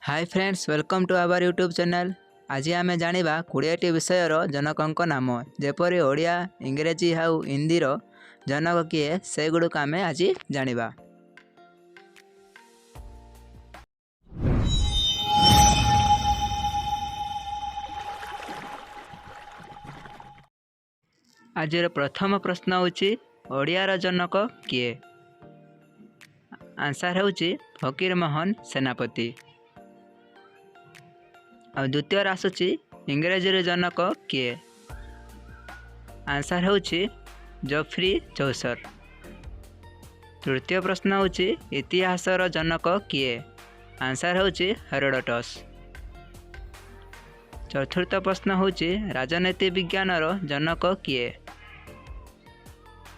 Hi friends, welcome to our YouTube channel. आज आम जाना 20टी विषयर जनकों नाम जेपरी ओडिया, इंग्रेजी हाउ हिंदी जनक किए से गुड़क आम आज जाना। आज प्रथम प्रश्न होची ओडियार जनक किए। आंसर होची फकीर मोहन सेनापति। और द्वितीय आसूची इंग्रेजी जनक किए। आंसर होची जॉफ्री चौसर। तृतीय प्रश्न होची इतिहासर जनक किए। आंसर होची हेरोडोटस। चतुर्थ प्रश्न होची राजनीति विज्ञानर जनक किए।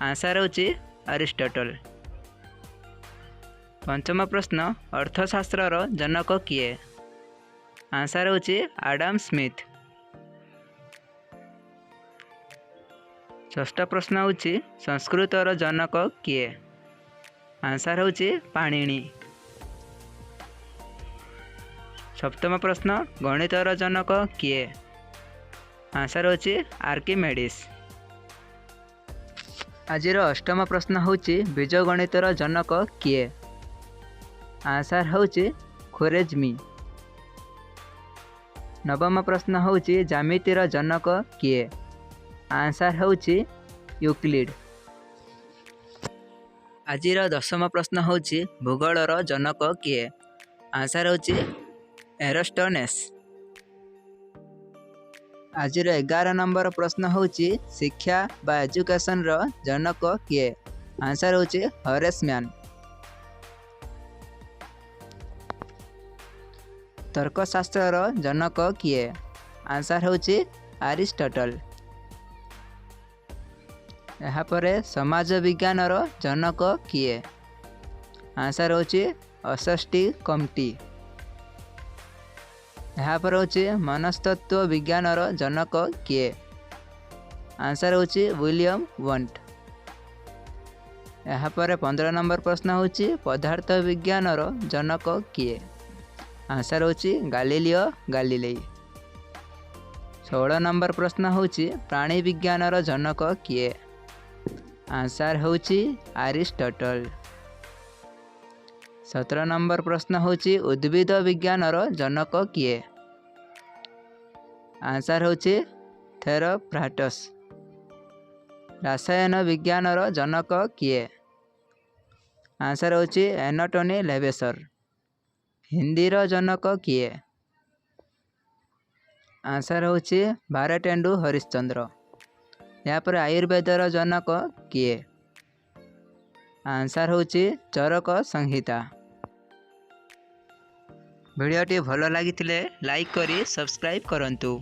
आंसर होची अरिस्टोटल। पंचम प्रश्न अर्थशास्त्रर जनक किए। आंसर होची आडम स्मिथ। षष्ठ प्रश्न होची संस्कृतर जनक किए। आंसर होची पाणिनि। सप्तम प्रश्न गणितर जनक किए। आंसर होची आर्किमेडिस। आजिर अष्टम प्रश्न होची बीजगणितर जनक किए। आंसर होची खोरेजमी। नवम प्रश्न होची ज्यामितिर जनक किए। आंसर होची यूक्लिड। आजिर दशम प्रश्न होची भूगोलर जनक किए। आंसर होची एरोस्टोनेस। आजिर 11 नंबर प्रश्न होची शिक्षा बा एजुकेशन रो जनक किए। आंसर होची होरेस मैन। तर्कशास्त्रर जनक किए। आंसर होची अरिस्टोटल। यापरे समाज विज्ञानर जनक किए। आंसर होची अषष्टी कमटी। यापर होची मनस्तत्व विज्ञानर जनक किए। आंसर होची विलियम वंट। यापर 15 नंबर प्रश्न होची पदार्थ विज्ञानर जनक किए। आंसर होची गालिलियो गालिलेई। 16 नंबर प्रश्न होची प्राणी विज्ञानर जनक किए। आंसर होची अरिस्टोटल। 17 नंबर प्रश्न होची उद्भिद विज्ञानर जनक किए। आंसर होची थेरोफ्राटस। रसायन विज्ञानर जनक किए। आंसर होची एंटोनी लेवेसर। हिंदीर जनक किए। आंसर होची भारतेंदु हरिश्चंद्र। यापर आयुर्वेदर जनक किए। आंसर होची चरक संहिता। वीडियोटी भल लगी लाइक करी सब्सक्राइब करंतु।